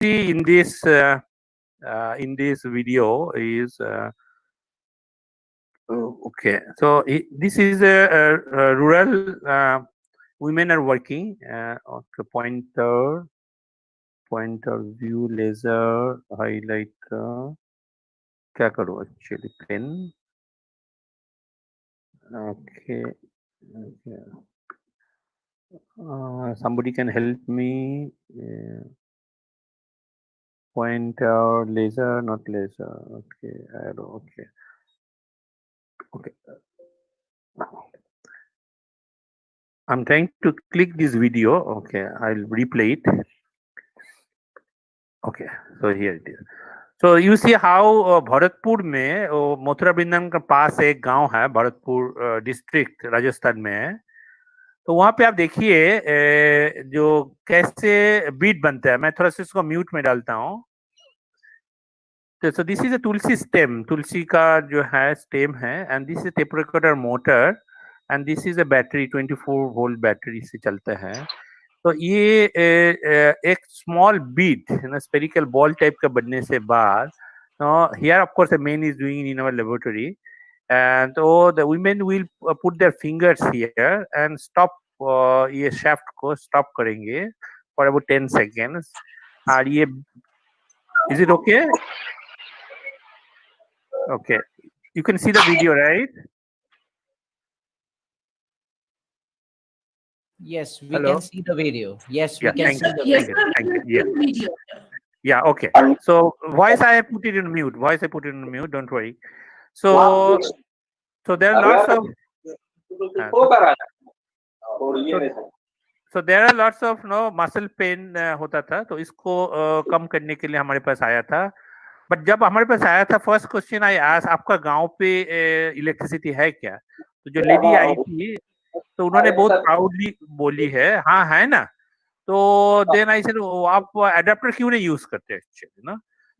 see in this video is okay. So this is a rural women are working. Okay, pointer view laser highlighter. क्या करूँ actually pen? Okay. Somebody can help me. Pointer laser, not laser. Okay, arrow. Okay. I'm trying to click this video. Okay, I'll replay it. Okay, so here it is. So you see how Bharatpur में मथुरा वृंदावन के पास एक गांव है, Bharatpur district Rajasthan में है। तो वहां पे आप देखिए जो कैसे बीट बनता है। मैं थोड़ा सा इसको म्यूट में डालता हूँ। So this is a tulsi stem, तुलसी का जो है स्टेम है, and this is tape recorder motor, and this is a battery, 24 volt battery से चलता है। तो ये एक small bead spherical ball type का बनने से बाद here of course the man is doing in our laboratory, and तो the women will put their fingers here and stop, ये शाफ्ट को स्टॉप करेंगे फॉर अबाउट 10 सेकेंड्स। और ये is it okay? Okay, you can see the video, right? Yes, we Hello? can see the video. Yes, we Yeah, can see the thank video. you. Yeah, okay. So voice I put it in mute. Voice I put it in mute. Don't worry. So there are lots of so there are lots of muscle pain होता था, तो इसको कम करने के लिए हमारे पास आया था। बट जब हमारे पास आया था, फर्स्ट क्वेश्चन आई आस्क्ड, आपका गांव पे इलेक्ट्रिसिटी है क्या? तो जो लेडी आई थी तो उन्होंने बहुत प्राउडली बोली है हाँ है ना। तो देन आई सेड आप एडाप्टर क्यों नहीं यूज करते एक्चुअली ना?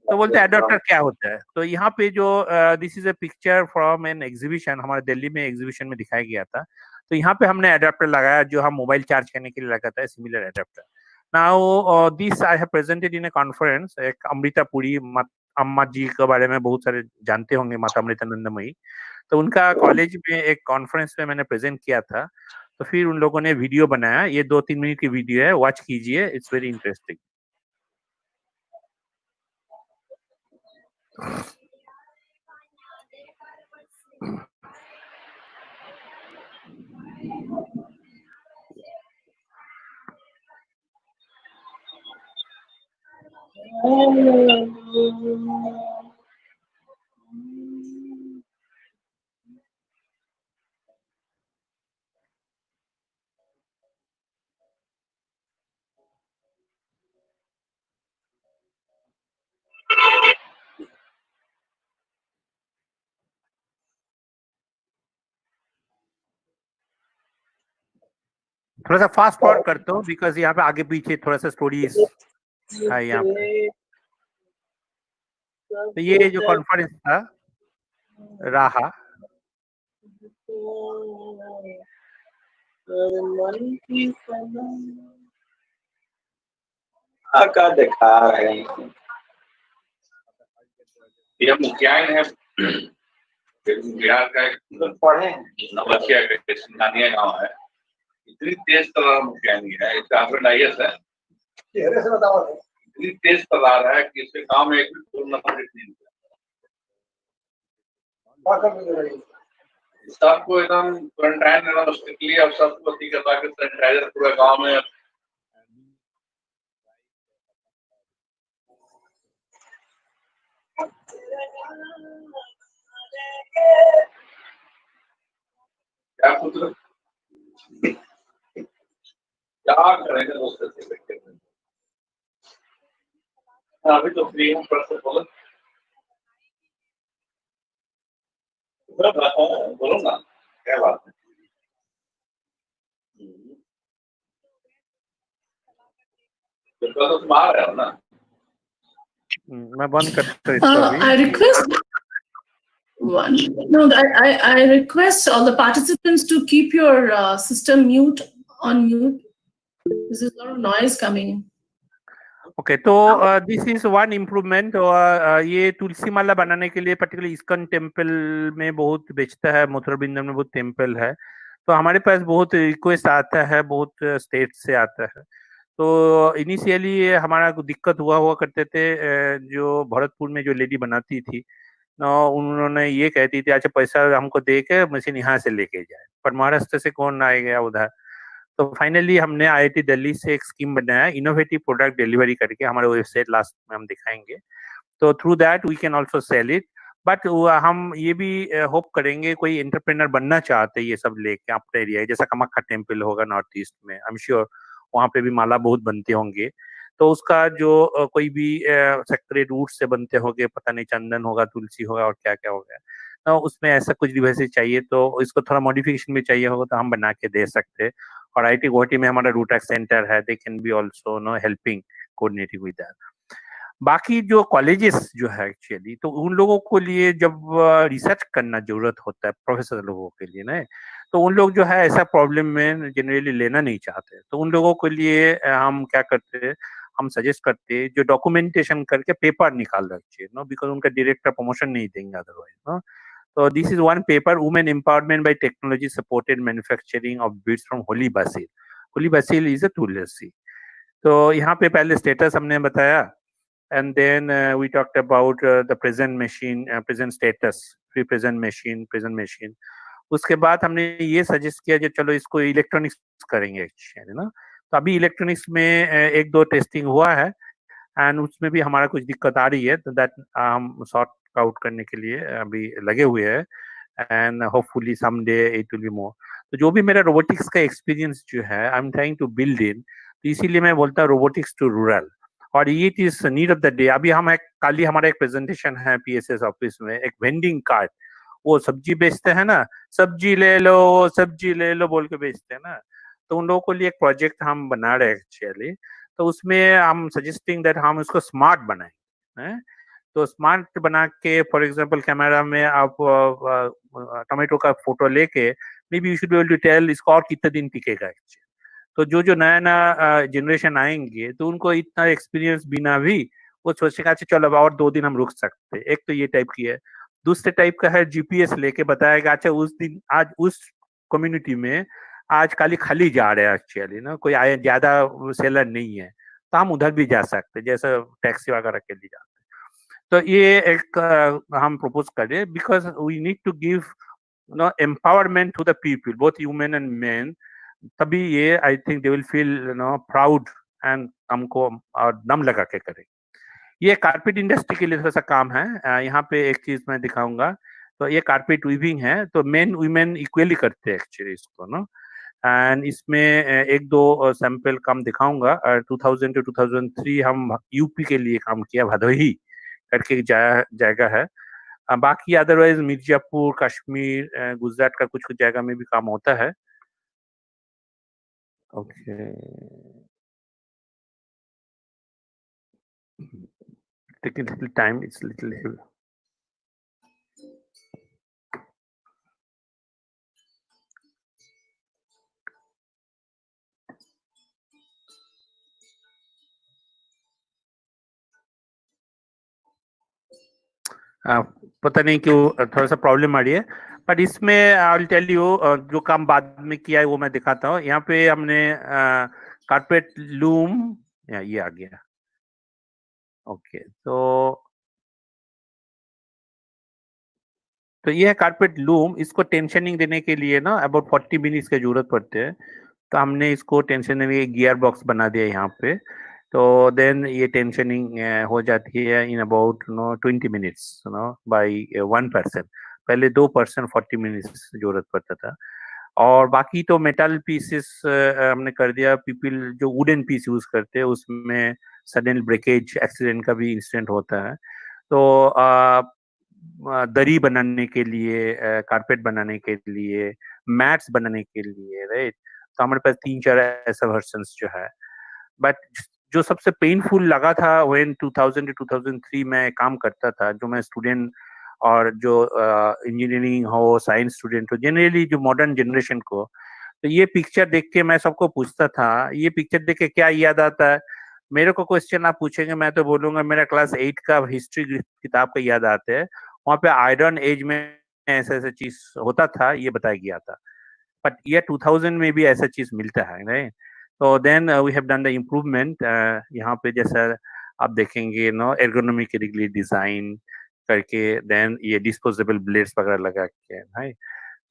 तो बोलते एडाप्टर क्या होता है? तो यहाँ पे जो this is a picture from an exhibition, हमारे दिल्ली में एग्जीबिशन में दिखाया गया था। तो यहाँ पे हमने एडाप्टर लगाया जो हम मोबाइल चार्ज करने के लिए लगाता है, similar adapter. Now this I have presented in a conference. एक अमृता पुरी अम्मा जी के बारे में बहुत सारे जानते होंगे, माता अमृतानंदमयी। तो उनका कॉलेज में एक कॉन्फ्रेंस में मैंने प्रेजेंट किया था। तो फिर उन लोगों ने वीडियो बनाया, ये 2-3 मिनट की वीडियो है, वॉच कीजिए, इट्स वेरी इंटरेस्टिंग। थोड़ा सा फास्ट फॉरवर्ड करता हूँ बिकॉज यहाँ पे आगे पीछे थोड़ा सा स्टोरीज है यहाँ पे। तो ये जो कॉन्फ्रेंस था रहा, का दिखा रहे हैं ये मुखियान है बिहार का एक पढ़े नवलखिया के सिंघानिया गांव है। इतनी तेज तलार मुखियानी है, इसका हस्बैंड IAS है। इतनी तेज तलार है कि इसके गांव में एक भी कोरोना पॉजिटिव नहीं है। सबको एकदम क्वारंटाइन रहना मुश्किल, अब सबको टीका लगा के सैनिटाइजर पूरा गांव में। क्या पुत्र क्या करेंगे दोस्तों से बैठे हुए? अभी तो फ्री हूँ, पर बोलो बोलो ना क्या बात है। तो तुम आ रहे हो ना? मैं बंद करता हूँ। I request one. No, I request all the participants to keep your system mute on mute. This is a lot of noise coming. Okay, तो दिस इज वन इम्प्रूवमेंट। ये तुलसी माला बनाने के लिए पर्टिकुलरली इस्कॉन टेम्पल में बहुत बेचता है, मथुरा वृंदावन में बहुत टेम्पल है, तो हमारे पास बहुत रिक्वेस्ट आता है, बहुत स्टेट से आता है। तो इनिशियली हमारा कुछ दिक्कत हुआ करते थे, जो भरतपुर में जो लेडी बनाती थी उन्होंने ये कहती थी अच्छा पैसा हमको दे के मशीन यहाँ से लेके जाए, पर महाराष्ट्र से कौन आएगा उधर। तो फाइनली हमने आईआईटी दिल्ली से एक स्कीम बनाया, इनोवेटिव प्रोडक्ट डिलीवरी करके, हमारे वेबसाइट लास्ट में हम दिखाएंगे। तो through that we can also sell it. But हम ये भी होप करेंगे कोई एंटरप्रेनर बनना चाहते ये सब लेके अपने एरिया, जैसा कामाख्या टेम्पल होगा नॉर्थ ईस्ट में, आई एम श्योर वहाँ पे भी माला बहुत बनते होंगे, तो उसका जो कोई भी सेक्रेट रूट से बनते होंगे, पता नहीं चंदन होगा, तुलसी होगा और क्या क्या होगा, तो उसमें ऐसा कुछ डिवाइसेस चाहिए, तो इसको थोड़ा मॉडिफिकेशन भी चाहिए होगा तो हम बना के दे सकते हैं। और आईटी गुवाहाटी में हमारा रूटैक सेंटर है, they can be also no helping coordinating with that. बाकी जो कॉलेजेस जो है एक्चुअली, तो उन लोगों को लिए जब रिसर्च करना जरूरत होता है प्रोफेसर लोगों के लिए ना, तो उन लोग जो है ऐसा प्रॉब्लम में जनरली लेना नहीं चाहते, तो उन लोगों के लिए हम क्या करते हैं, हम सजेस्ट करते हैं जो डॉक्यूमेंटेशन करके पेपर निकाल रखिए नो, बिकॉज उनका डायरेक्टर प्रमोशन नहीं देंगे otherwise no. So this is one paper, Women Empowerment by Technology Supported Manufacturing of Beads from Holy Basil. Holy Basil is a tulsi. तो यहाँ पे पहले स्टेटस हमने बताया, and then we talked about the present machine, present status, present machine. उसके बाद हमने ये सजेस्ट किया जो चलो इसको इलेक्ट्रॉनिक्स करेंगे एक्चुअली ना। तो अभी इलेक्ट्रॉनिक्स में एक दो टेस्टिंग हुआ है एंड उसमें भी हमारा कुछ दिक्कत आ रही है, तो दैट हम सॉर्ट आउट करने के लिए अभी लगे हुए हैं and hopefully someday it will be more. तो जो भी मेरा रोबोटिक्स का एक्सपीरियंस जो है I am trying to build in, तो इसीलिए मैं बोलता हूँ रोबोटिक्स टू रूरल, और it is need of the day. अभी हम कल ही हमारा एक प्रेजेंटेशन है पीएसएस ऑफिस में, एक वेंडिंग कार्ड, वो सब्जी बेचते हैं ना, सब्जी ले लो बोल के बेचते हैं ना, तो उन लोगों के लिए एक प्रोजेक्ट हम बना रहे हैं एक्चुअली। तो उसमें हम सजेस्टिंग दैट हम उसको स्मार्ट बनाएं, तो स्मार्ट बना के फॉर एग्जांपल कैमरा में आप टोमेटो का फोटो लेके maybe you should be able to tell इसको और कितने दिन टिकेगा एक्चुअली। तो जो नया जनरेशन आएंगे तो उनको इतना एक्सपीरियंस बिना भी वो सोचेगा अच्छा चलो अब और 2 दिन हम रुक सकते हैं। एक तो ये टाइप की है। दूसरे टाइप का है जीपीएस लेके बताएगा अच्छा उस दिन आज उस कम्युनिटी में आज खाली जा रहे हैं एक्चुअली ना, कोई आए ज्यादा सेलर नहीं है, तो हम उधर भी जा सकते हैं जैसे टैक्सी वगैरह के लिए जाते हैं। तो ये एक हम प्रपोज करें because we need to give no empowerment to the people both human and man, तभी ये I think they will feel no proud and हमको और दम लगा के करें। ये कारपेट इंडस्ट्री के लिए थोड़ा सा काम है। यहाँ पे एक चीज मैं दिखाऊंगा, तो ये कारपेट वीविंग है, तो मेन वीमेन इक्वली करते हैं एक्चुअली इसको ना। एंड इसमें एक दो सैंपल काम दिखाऊंगा। 2000 टू 2003 हम यूपी के लिए काम किया, भदोही करके एक जगह है। बाकी अदरवाइज मिर्जापुर, कश्मीर, गुजरात का कुछ जगह में भी काम होता है। Okay, taking little time, it's little heavy. पता नहीं क्यों थोड़ा सा प्रॉब्लम आ रही है, बट इसमें आई विल टेल यू जो काम बाद में किया है वो मैं दिखाता हूँ। यहाँ पे हमने कारपेट लूम, ये आ गया। ओके, तो ये है कारपेट लूम। इसको टेंशनिंग देने के लिए ना अबाउट 40 मिनट्स की जरूरत पड़ते हैं, तो हमने इसको टेंशन गियर बॉक्स बना दिया यहाँ पे। तो देन ये टेंशनिंग हो जाती है in about 20 minutes by 1 person. पहले 2 पर्सन 40 मिनट्स जरूरत पड़ता था। और बाकी तो मेटल पीसेस हमने कर दिया। पीपल जो वुडन पीस यूज करते हैं उसमें सडन ब्रेकेज एक्सीडेंट का भी इंसिडेंट होता है। तो दरी बनाने के लिए, कारपेट बनाने के लिए, मैट्स बनाने के लिए, राइट। तो हमारे पास 3-4 ऐसा वर्जन्स जो है। बट जो सबसे पेनफुल लगा था व्हेन 2000 टू 2003 में काम करता था, जो मैं स्टूडेंट और जो इंजीनियरिंग हो, साइंस स्टूडेंट हो, जनरली जो मॉडर्न जनरेशन को, तो ये पिक्चर देख के मैं सबको पूछता था, ये पिक्चर देख के क्या याद आता है। मेरे को क्वेश्चन आप पूछेंगे, मैं तो बोलूंगा मेरा क्लास 8 का हिस्ट्री किताब का याद आते हैं, वहाँ पे आयरन एज में ऐसा ऐसा चीज होता था, ये बताया गया था। बट ये 2000 में भी ऐसा चीज मिलता है नहीं। तो then we have done the improvement, यहाँ पे जैसा आप देखेंगे नो एर्गोनॉमिकली डिजाइन करके, देन ये डिस्पोजेबल ब्लेड्स वगैरह लगा के है।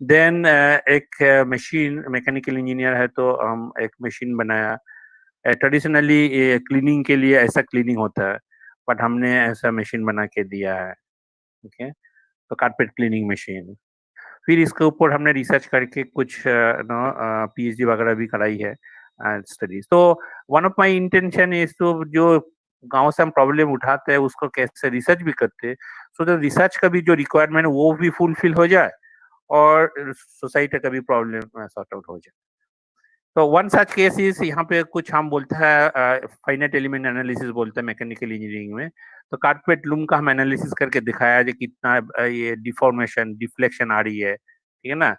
देन एक मशीन, मैकेनिकल इंजीनियर है तो हम एक मशीन बनाया। ट्रेडिशनली क्लीनिंग के लिए ऐसा क्लीनिंग होता है, बट हमने ऐसा मशीन बना के दिया है। ओके, तो कारपेट क्लीनिंग मशीन। फिर इसके ऊपर हमने रिसर्च करके कुछ पीएचडी वगैरह भी कराई है स्टडीज। तो one of my intention is तो जो गांव से हम प्रॉब्लम उठाते हैं उसको कैसे रिसर्च भी करते हैं, सो दैट रिसर्च का भी जो रिक्वायरमेंट है वो भी फुलफिल हो जाए और सोसाइटी का भी प्रॉब्लम सॉर्ट आउट हो जाए। तो वन सच केस इज, यहाँ पे कुछ हम बोलते हैं फाइनाइट एलिमेंट एनालिसिस बोलते हैं मैकेनिकल इंजीनियरिंग में। तो कारपेट लूम का हम एनालिसिस करके दिखाया जो कितना ये डिफॉर्मेशन डिफ्लेक्शन आ रही है, ठीक है ना।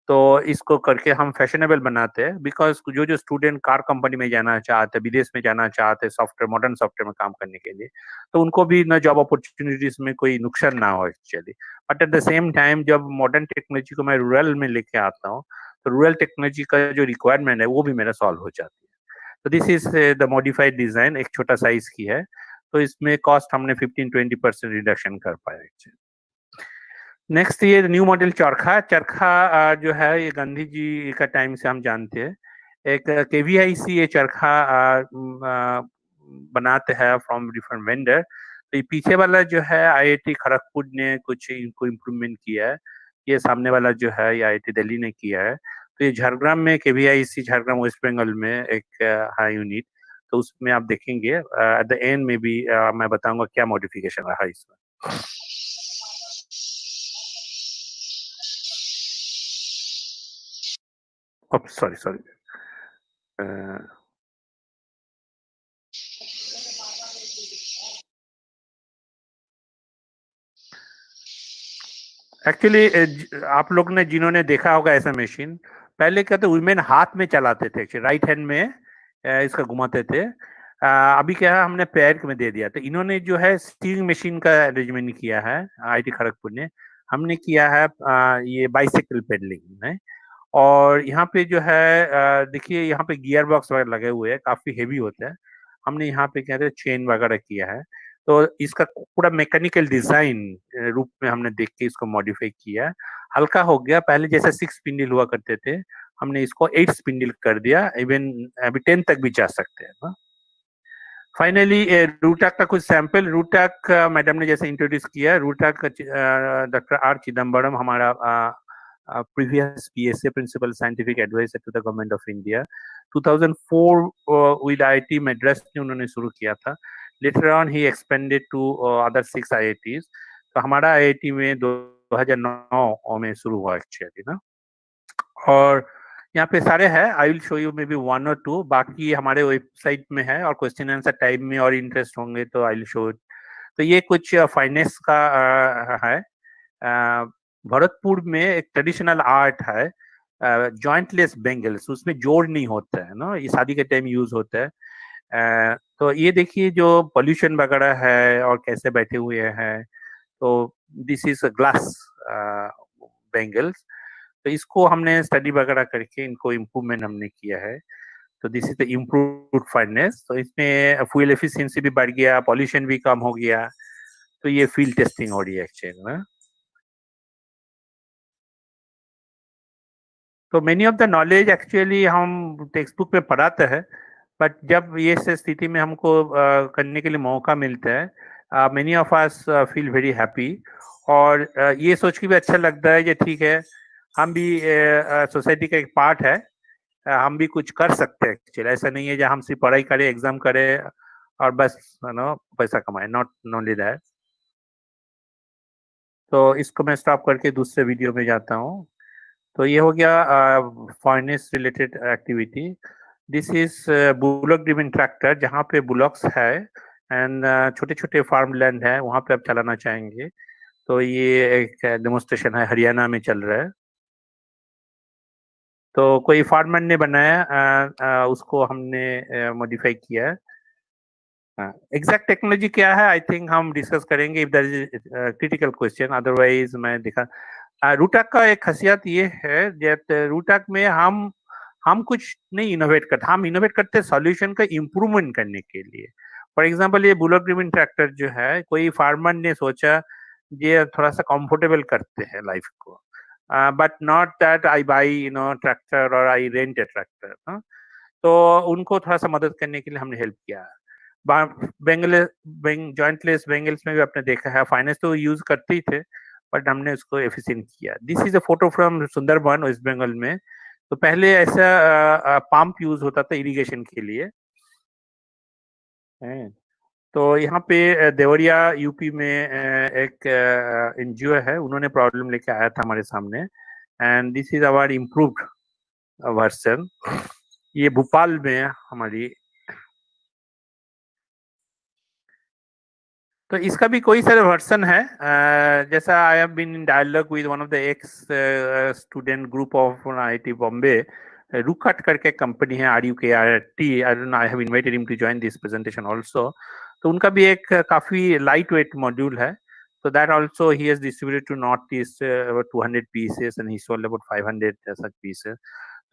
तो इसको करके हम फैशनेबल बनाते हैं, बिकॉज जो जो स्टूडेंट कार कंपनी में जाना चाहते हैं, विदेश में जाना चाहते हैं सॉफ्टवेयर मॉडर्न सॉफ्टवेयर में काम करने के लिए, तो उनको भी ना जॉब अपॉर्चुनिटीज में कोई नुकसान ना हो actually. But at the same time जब मॉडर्न टेक्नोलॉजी को मैं रूरल में लेके आता हूँ, तो रूरल टेक्नोलॉजी का जो रिक्वायरमेंट है वो भी मेरा सॉल्व हो जाती है। तो this is the modified design, एक छोटा साइज की है, तो इसमें कॉस्ट हमने 15-20% रिडक्शन कर पाया। नेक्स्ट ये न्यू मॉडल चरखा। चरखा जो है ये गांधी जी का टाइम से हम जानते हैं। एक केवीआईसी ये चरखा बनाते हैं फ्रॉम डिफरेंट वेंडर। तो ये पीछे वाला जो है आईआईटी खड़गपुर ने कुछ इनको इम्प्रूवमेंट किया है, ये सामने वाला जो है ये आईआईटी दिल्ली ने किया है। तो ये झारग्राम में केवीआईसी झारग्राम वेस्ट बंगाल में एक है यूनिट। तो उसमें आप देखेंगे एट द एंड में भी मैं बताऊंगा क्या मॉडिफिकेशन रहा इसमें। सॉरी एक्चुअली आप लोग ने जिन्होंने देखा होगा ऐसा मशीन, पहले क्या था वुमेन हाथ में चलाते थे, राइट हैंड में इसका घुमाते थे। अभी क्या है हमने पैर में दे दिया। तो इन्होंने जो है स्टीलिंग मशीन का अरेंजमेंट किया है आईआईटी खड़गपुर ने, हमने किया है ये बाइसिकल पेडलिंग है। और यहाँ पे जो है देखिए यहाँ पे गियर बॉक्स वगैरह लगे हुए हैं, काफी हेवी होते हैं। हमने यहाँ पे कहते हैं चेन वगैरह किया है। तो इसका पूरा मैकेनिकल डिजाइन रूप में हमने देख के इसको मॉडिफाई किया है। हल्का हो गया, पहले जैसे 6 स्पिंडल हुआ करते थे हमने इसको 8 स्पिंडल कर दिया, इवन अभी 10 तक भी जा सकते हैं ना। फाइनली रूटाक का कुछ सैंपल। रूटाक मैडम ने जैसे इंट्रोड्यूस किया, रूटाक डॉक्टर आर चिदम्बरम हमारा previous PSA principal scientific advisor to the government of India 2004 with IIT Madras ने उन्होंने शुरू किया था। Later on he expanded to other 6 IITs। तो हमारा IIT में 2009 में शुरू हुआ एक्चुअली ना। और यहाँ पे सारे हैं, I will show you may be 1 or 2, बाकी हमारे वेबसाइट में है और क्वेश्चन आंसर टाइप में और इंटरेस्ट होंगे तो आई विल शो। तो ये कुछ फाइनेंस का है। भरतपुर में एक ट्रेडिशनल आर्ट है जॉइंटलेस बेंगल्स, उसमें जोड़ नहीं होता है ना, ये शादी के टाइम यूज होता है। तो ये देखिए जो पोल्यूशन वगैरह है और कैसे बैठे हुए हैं। तो दिस इज ग्लास बेंगल्स। तो इसको हमने स्टडी वगैरह करके इनको इम्प्रूवमेंट हमने किया है। तो this is the improved finance. तो इसमें फ्यूल एफिशिएंसी भी बढ़ गया, पॉल्यूशन भी कम हो गया। तो ये फील्ड टेस्टिंग हो रही है एक्चुअली ना। तो many of the knowledge actually हम टेक्स्ट बुक में पढ़ाते हैं, बट जब ये स्थिति में हमको करने के लिए मौका मिलता है, many of us feel very happy. और ये सोच के भी अच्छा लगता है कि ठीक है हम भी सोसाइटी का एक पार्ट है, हम भी कुछ कर सकते हैं एक्चुअली। ऐसा नहीं है जहाँ हम सिर्फ पढ़ाई करें, एग्जाम करें और बस नो पैसा कमाए, नॉट ओनली दैट। तो इसको मैं स्टॉप करके दूसरे वीडियो में जाता हूँ। तो ये हो गया finance related activity. This is bullock driven tractor, जहाँ पे बुलॉक्स है एंड छोटे छोटे फार्म लैंड है, वहाँ पे आप चलाना चाहेंगे। तो ये एक डेमोन्स्ट्रेशन है, हरियाणा में चल रहा है। तो कोई फार्मर ने बनाया, उसको हमने मॉडिफाई किया है। एग्जैक्ट टेक्नोलॉजी क्या है आई थिंक हम डिस्कस करेंगे if there is critical question, otherwise मैं दिखा रूटक का एक खासियत ये है रूटक में हम कुछ नहीं इनोवेट करते, हम इनोवेट करते सॉल्यूशन का इम्प्रूवमेंट करने के लिए। फॉर एग्जांपल ये बुलर ग्रीन ट्रैक्टर जो है, कोई फार्मर ने सोचा ये थोड़ा सा कंफर्टेबल करते हैं लाइफ को, but not that I by tractor और आई रेंट ए ट्रैक्टर। तो उनको थोड़ा सा मदद करने के लिए हमने हेल्प किया। जॉइंटलेस बेंगल्स में भी आपने देखा है, फाइनेंस तो यूज करते ही थे बट हमने उसको एफिशिएंट किया। This is a photo from Sundarban West Bengal में। तो पहले ऐसा पंप यूज होता था इरिगेशन के लिए। तो यहाँ पे देवरिया यूपी में एक एनजीओ है, उन्होंने प्रॉब्लम लेके आया था हमारे सामने, and this is our improved version. ये भोपाल में हमारी, तो इसका भी कोई सारे वर्जन है। जैसा I have been in dialogue with one of the ex student group of IIT Bombay, रुकट करके कंपनी है, RUKRT, I don't know, I have invited him to join this presentation also. तो उनका भी एक काफी लाइट वेट मॉड्यूल है, so that also he has distributed to Northeast about 200 pieces and he sold about 500 such pieces.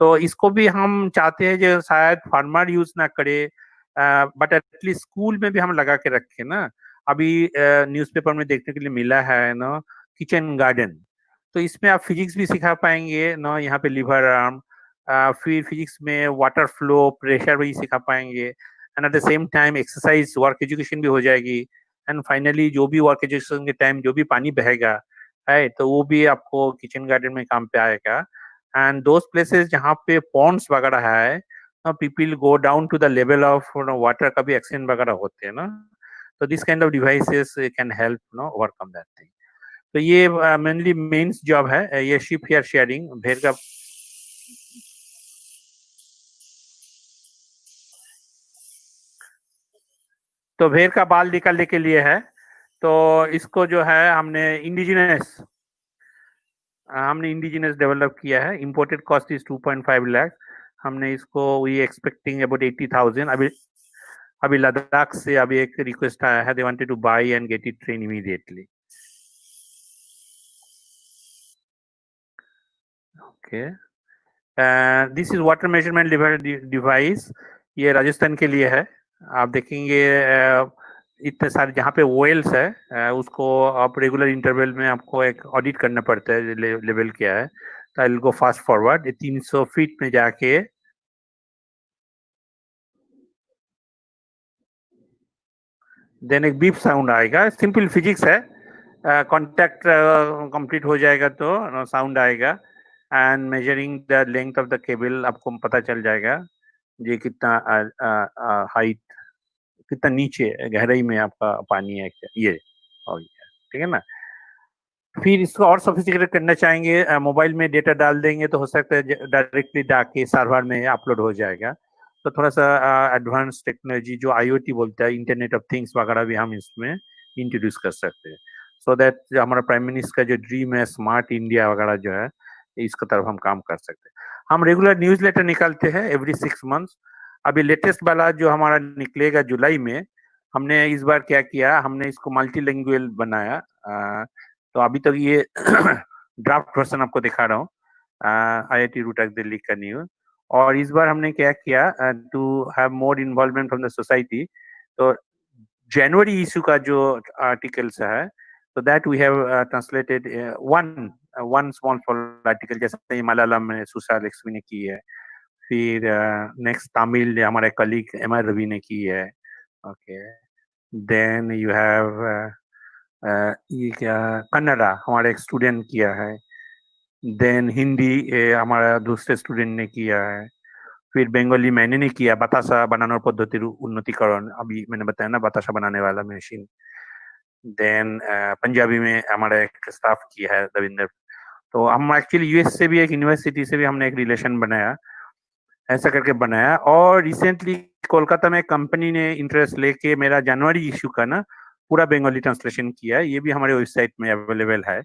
तो इसको भी हम चाहते हैं जो शायद फार्मर यूज ना करे, बट एटलीस्ट स्कूल में भी हम लगा के रखें ना। अभी न्यूज़पेपर में देखने के लिए मिला है ना किचन गार्डन, तो इसमें आप फिजिक्स भी सिखा पाएंगे ना, यहाँ पे लिवर आर्म, फिर फिजिक्स में वाटर फ्लो, प्रेशर भी सिखा पाएंगे, and at the same time exercise work education भी हो जाएगी, एंड फाइनली जो भी वर्क एजुकेशन के टाइम जो भी पानी बहेगा है तो वो भी आपको किचन गार्डन में काम पे आएगा। एंड दोज प्लेसेस जहाँ पे पॉन्ड्स वगैरह है, people go down to the level of water का भी एक्सीडेंट वगैरह होते हैं ना, तो this kind of devices can help overcome that thing. तो ये मेनली मेंस जॉब है। ये शिप हेयर शेयरिंग, भेड़ का तो भेड़ का बाल निकालने के लिए है। तो इसको जो है हमने इंडिजिनस डेवलप किया है। Imported cost is 2.5 lakh. हमने इसको वी एक्सपेक्टिंग अबाउट 80,000। अभी लद्दाख से अभी एक रिक्वेस्ट आया है, they wanted to buy and get it train immediately. Okay, this is water measurement device. ये राजस्थान के लिए है। आप देखेंगे इतने सारे जहाँ पे वेल्स है, उसको आप रेगुलर इंटरवल में आपको एक ऑडिट करना पड़ता है, लेवल क्या है। तो I will go fast forward. 300 feet में जाके देन एक बीप साउंड आएगा। सिंपल फिजिक्स है, कॉन्टैक्ट कंप्लीट हो जाएगा तो साउंड आएगा, and measuring the length of the cable आपको पता चल जाएगा ये कितना हाइट, कितना नीचे गहराई में आपका पानी है ये, और ठीक है ना। फिर इसको और सोफिस्टिकेटेड करना चाहेंगे, मोबाइल में डेटा डाल देंगे तो हो सकता है डायरेक्टली जाके सर्वर में अपलोड हो जाएगा। तो थोड़ा सा एडवांस टेक्नोलॉजी जो IoT बोलता है, इंटरनेट ऑफ थिंग्स वगैरह भी हम इसमें इंट्रोड्यूस कर सकते हैं, सो दैट जो हमारा प्राइम मिनिस्टर का जो ड्रीम है स्मार्ट इंडिया वगैरह जो है, इसके तरफ हम काम कर सकते हैं। हम रेगुलर न्यूज लेटर निकालते हैं एवरी 6 मंथ्स। अभी लेटेस्ट वाला जो हमारा निकलेगा जुलाई में, हमने इस बार क्या किया, हमने इसको मल्टीलैंग्वेज बनाया। तो अभी तक ये ड्राफ्ट वर्जन आपको दिखा रहा हूँ, IIT रुटक दिल्ली का न्यूज। और इस बार हमने क्या किया, to have more involvement from the society, तो जनवरी इशू का जो आर्टिकल्स है, तो that we have translated one small article, जैसे मलयालम में सुशा लक्ष्मी ने की है, फिर नेक्स्ट तमिल हमारे कलीग MR रवि ने की है। ओके, देन यू हैव ये क्या कन्नड़ा हमारे एक स्टूडेंट किया है, देन हिंदी हमारा दूसरे स्टूडेंट ने किया है, फिर बंगाली मैंने नहीं किया, बतासा बनाना पद्धति उन्नतिकरण, अभी मैंने बताया ना बतासा बनाने वाला मशीन। देन पंजाबी में हमारा एक स्टाफ किया है रविंदर। तो हम एक्चुअली US से भी एक यूनिवर्सिटी से भी हमने एक रिलेशन बनाया, ऐसा करके बनाया। और रिसेंटली कोलकाता में कंपनी ने इंटरेस्ट लेके मेरा जनवरी इशू का ना पूरा बंगाली ट्रांसलेशन किया है, ये भी हमारे वेबसाइट में अवेलेबल है,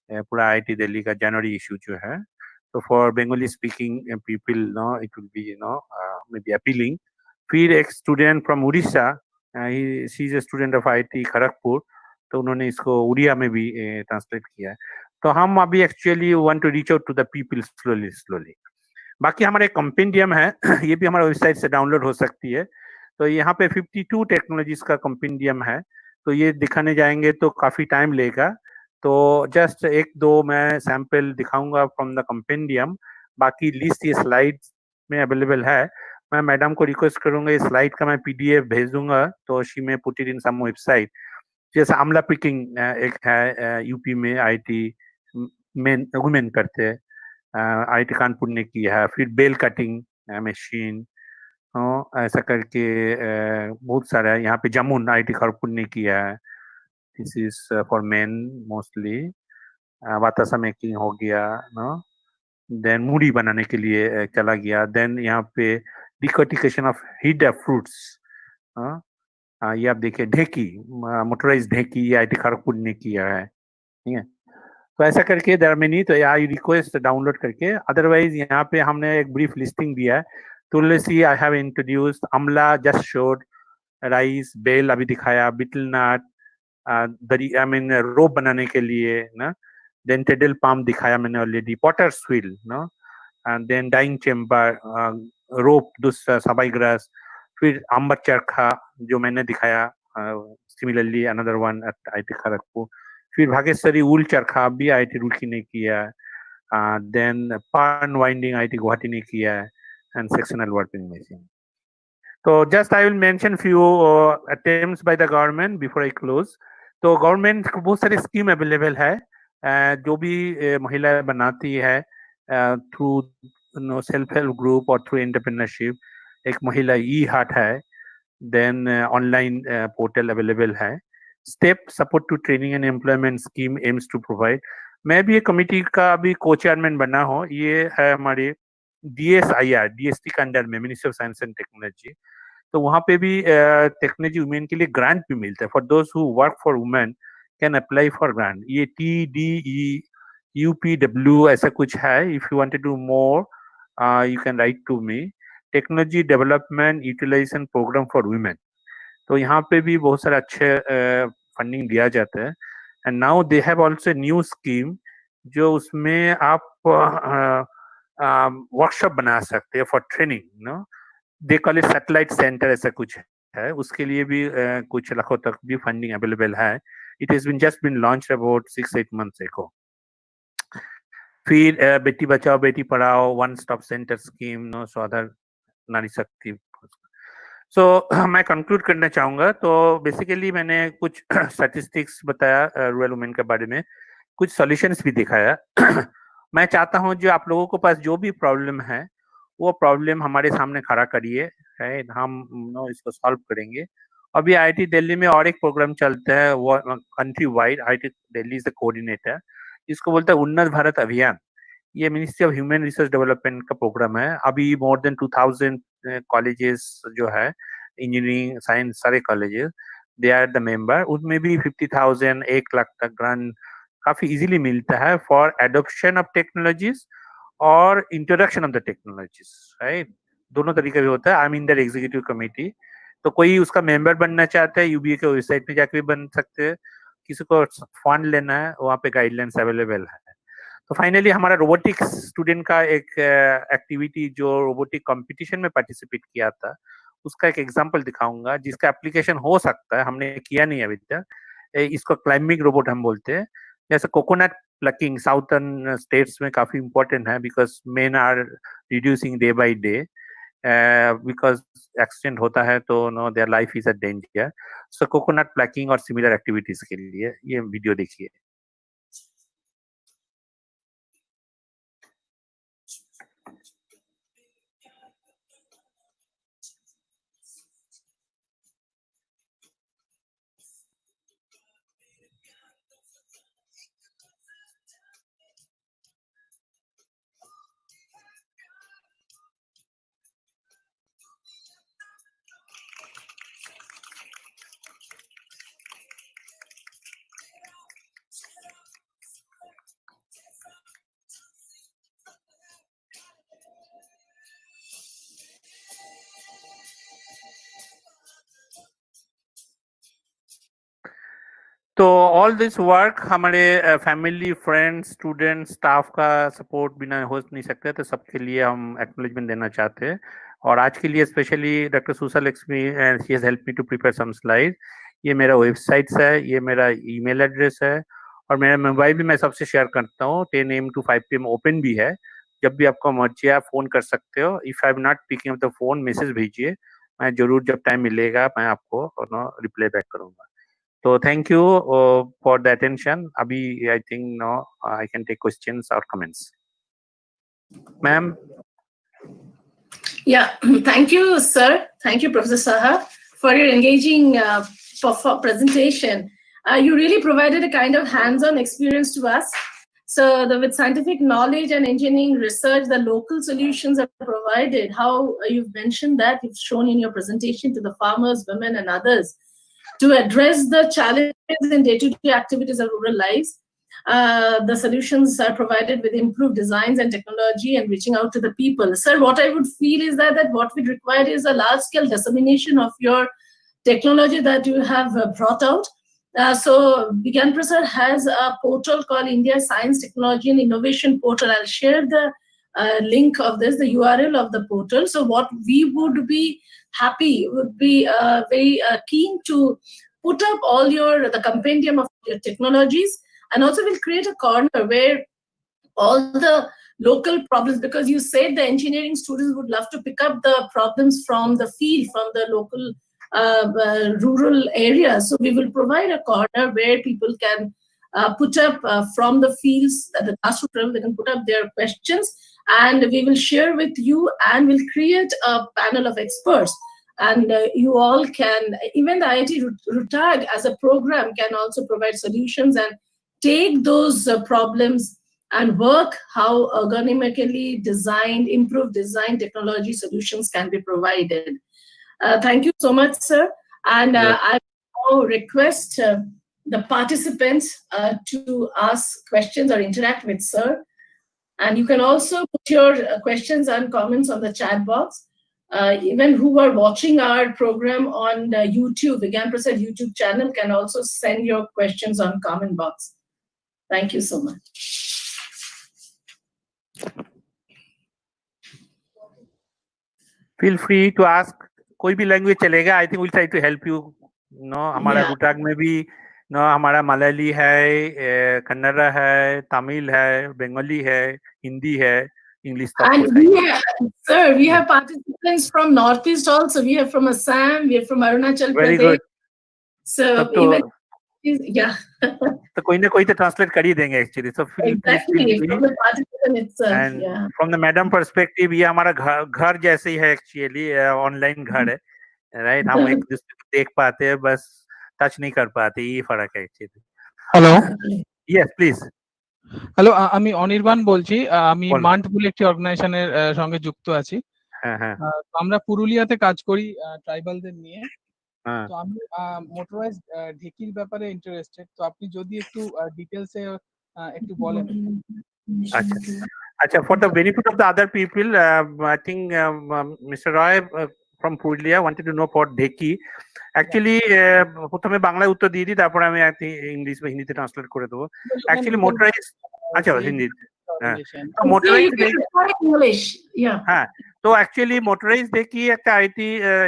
पूरा IIT दिल्ली का जनवरी इशू जो है। तो for Bengali speaking people know it will B may be appealing. फिर एक student from Orissa she is a student of IIT Kharagpur, तो उन्होंने इसको उड़िया में भी ट्रांसलेट किया है। तो हम अभी actually want to reach out to the people slowly. बाकी हमारे कंपेंडियम है ये भी हमारे वेबसाइट से डाउनलोड हो सकती है। तो यहाँ पे 52 टेक्नोलॉजीज का कंपेंडियम है, तो ये दिखाने जाएंगे तो काफी टाइम लेगा। तो जस्ट एक दो मैं सैंपल दिखाऊंगा फ्रॉम द कंपेंडियम, बाकी लिस्ट ये स्लाइड में अवेलेबल है। मैं मैडम को रिक्वेस्ट करूंगा इस स्लाइड का मैं PDF भेज दूंगा, तो she may put it in some website. जैसे आमला पिकिंग एक है यूपी में IIT मेन वुमेन करते हैं, IIT कानपुर ने किया है। फिर बेल कटिंग मशीन, ऐसा करके बहुत सारा है। यहाँ पे जामुन IIT खड़गपुर ने किया है, this is for men mostly. वातासा मेकिंग हो गया नो, देन मूढ़ी बनाने के लिए चला गया। देन यहाँ पे डिकॉर्टिकेशन ऑफ हिड फ्रूट्स, ये आप देखिए ढेकी, मोटराइज ढेकी, ये IIT खड़गपुर ने किया है, ठीक है। तो ऐसा करके देयर मेनी, तो आई रिक्वेस्ट डाउनलोड करके। अदरवाइज यहाँ पे हमने एक ब्रीफ लिस्टिंग दिया है। तुलसी आई हैव इंट्रोड्यूस्ड, अमला जस्ट शोड, राइस बेल अभी दिखाया, बिटल नट दरी आई मीन रोप बनाने के लिए ना, देन टेडल पाम दिखाया मैंने already, potter's wheel no, and then dyeing chamber, rope दुस सबाई ग्रास, फिर आम्बर चरखा जो मैंने दिखाया, similarly another one at IIT Kharagpur. फिर भागेश्वरी वूल चरखा भी IIT रुड़की ने किया है। देन पान वाइंडिंग IIT गुवाहाटी ने किया है, एंड सेक्शनल वर्किंग मशीन। तो just I will mention few attempts by the government before I close. तो गवर्नमेंट को बहुत सारी स्कीम अवेलेबल है, जो भी महिलाएं बनाती है थ्रू सेल्फ हेल्प ग्रुप और थ्रू एंटरप्रेन्योरशिप। एक महिला ई हार्ट है, देन ऑनलाइन पोर्टल अवेलेबल है। STEP support to training and employment scheme aims to provide. मैं भी एक कमिटी का अभी को चेयरमैन बना हूँ, ये है हमारे DSIR DST के अंडर में, ministry of science and technology. तो वहाँ पे भी टेक्नोलॉजी वुमेन के लिए ग्रांट भी मिलता है। For those who work for women can apply for grant. ये TDE UPW ऐसा कुछ है। If you want to do more you can write to me. Technology development utilisation programme for women, तो यहाँ पे भी बहुत सारे अच्छे फंडिंग दिया जाता है। And now they have also new scheme, जो उसमें आप वर्कशॉप बना सकते हैं for training no, they call it satellite centre ऐसा कुछ है। उसके लिए भी कुछ लाखों तक भी फंडिंग अवेलेबल है। It has been just been launch about 6-8 months ago. फिर Beti Bachao Beti Padhao one stop centre scheme no, so other Nari Shakti. सो मैं कंक्लूड करना चाहूंगा। तो बेसिकली मैंने कुछ स्टैटिस्टिक्स बताया रूरल वुमेन के बारे में, कुछ सॉल्यूशंस भी दिखाया। मैं चाहता हूं जो आप लोगों के पास जो भी प्रॉब्लम है वो प्रॉब्लम हमारे सामने खड़ा करिए, है हम इसको सॉल्व करेंगे। अभी IIT दिल्ली में और एक प्रोग्राम चलता है वो country wide, IIT Delhi is the coordinator, इसको बोलते हैं उन्नत भारत अभियान। ये ministry of human resource development का प्रोग्राम है। अभी मोर देन 2000 कॉलेजेस जो है, इंजीनियरिंग साइंस सारे colleges, they are the member. उसमें भी 50,000 1 लाख तक ग्रांट काफी इजीली मिलता है फॉर एडॉप्शन ऑफ टेक्नोलॉजीज और introduction of the technologies, right. दोनों तरीके भी होता है। I M in the executive committee, तो कोई उसका मेंबर बनना चाहता है UBA के वेबसाइट पे जाके भी बन सकते हैं। किसी को फंड लेना है वहाँ पे गाइडलाइंस अवेलेबल है। तो फाइनली हमारा रोबोटिक्स स्टूडेंट का एक एक्टिविटी जो रोबोटिक कंपटीशन में पार्टिसिपेट किया था, उसका एक एग्जांपल दिखाऊंगा जिसका एप्लीकेशन हो सकता है, हमने किया नहीं अभी तक। इसको क्लाइंबिंग रोबोट हम बोलते हैं। जैसे कोकोनट प्लकिंग साउथर्न स्टेट्स में काफी इंपॉर्टेंट है, because men are reducing day by day, because accident होता है तो no there life is a danger. So coconut plucking और सिमिलर एक्टिविटीज के लिए ये वीडियो देखिए। तो ऑल दिस वर्क हमारे फैमिली, फ्रेंड्स, स्टूडेंट, स्टाफ का सपोर्ट बिना हो नहीं सकते, तो सबके लिए हम एक्नॉलेजमेंट देना चाहते हैं। और आज के लिए specially doctor Susa Lakshmi and she has help me to prepare some slide. ये मेरा वेबसाइट्स है, ये मेरा ईमेल एड्रेस है, और मेरा मोबाइल भी मैं सबसे शेयर करता हूँ। 10 AM to 5 PM ओपन भी है, जब भी आपको मर्जी आप फोन कर सकते हो। If I am not picking up the phone, message भेजिए, मैं जरूर जब टाइम मिलेगा मैं आपको रिप्लाई बैक करूंगा। So thank you for the attention. Abhi, I think now I can take questions or comments. Ma'am. Yeah, thank you, sir. Thank you, Professor Saha, for your engaging presentation. You really provided a kind of hands-on experience to us. So with scientific knowledge and engineering research, the local solutions are provided. How you've mentioned that, you've shown in your presentation to the farmers, women, and others to address the challenges in day-to-day activities of rural lives. The solutions are provided with improved designs and technology and reaching out to the people. Sir, what I would feel is that what we require is a large-scale dissemination of your technology that you have brought out. So Vigyan Prasad has a portal called India Science, Technology and Innovation Portal. I'll share the link of this, the URL of the portal. So what we would be happy, would be very keen to put up all the compendium of your technologies, and also we'll create a corner where all the local problems, because you said the engineering students would love to pick up the problems from the field, from the local rural areas. So we will provide a corner where people can put up from the fields, the grassroots level, they can put up their questions, and we will share with you, and we'll create a panel of experts. And you all can, even the IIT Rutag as a program can also provide solutions and take those problems and work how ergonomically designed, improved design technology solutions can be provided. Thank you so much, sir. And I now request the participants to ask questions or interact with sir. And you can also put your questions and comments on the chat box. Even who are watching our program on YouTube, Vigyan Prasad YouTube channel, can also send your questions on comment box. Thank you so much. Feel free to ask. कोई भी language चलेगा. I think we'll try to help you. हमारा रुटाग में भी हमारा मलयाली है, कन्नड़ा है, तमिल है, बंगाली है, हिंदी है, English. And sir, we have participants from Northeast also. We have from Assam, we have from Arunachal Pradesh. Very good. So even yeah. तो कोई ना कोई तो ट्रांसलेट कर ही देंगे actually. So exactly from the participant itself. And from the madam perspective, ये हमारा घर जैसे ही है एक्चुअली, ऑनलाइन घर है, राइट. हम एक दूसरे को देख पाते हैं, बस टच नहीं कर पाते, ये फर्क है actually. Hello, yes please. Hello, আমি অনির্বাণ বলছি. আমি মান্ট বলে একটি অর্গানাইজেশনের সঙ্গে যুক্ত আছি. হ্যাঁ হ্যাঁ. তো আমরা পুরুলিয়াতে কাজ করি ট্রাইবালদের নিয়ে. হ্যাঁ. তো আমি মোটরাইজড ঢেকির ব্যাপারে ইন্টারেস্টেড. তো আপনি যদি একটু ডিটেইলসে একটু বলেন. আচ্ছা আচ্ছা. For the benefit of the other people, I think mister Roy from Purulia wanted to know for Dheki. Actually, প্রথমে বাংলায় উত্তর দিয়ে দিই, তারপরে আমি ইংলিশ বা হিন্দিতে ট্রান্সলেট করে দেবো. Actually, motorized. আচ্ছা, হিন্দি. হ্যাঁ, তো actually motorized Dheki একটা IIT,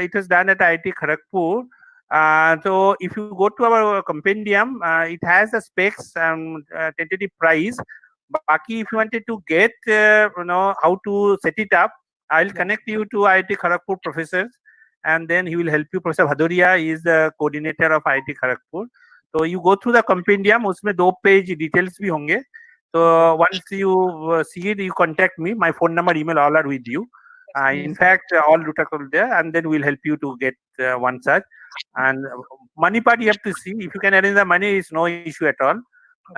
it was done at IIT Kharagpur. So if you go to our compendium, it has the specs and tentative price. Baki, if you wanted to get how to set it up, I'll connect you to IIT Kharagpur professors, and then he will help you. Professor Bhadoria is the coordinator of IIT Kharagpur. So you go through the compendium, उसमें 2 page details भी होंगे. So once you see it, you contact me. My phone number, email, all are with you. In fact, all are there, and then we'll help you to get one such. And money part you have to see. If you can arrange the money, it's no issue at all.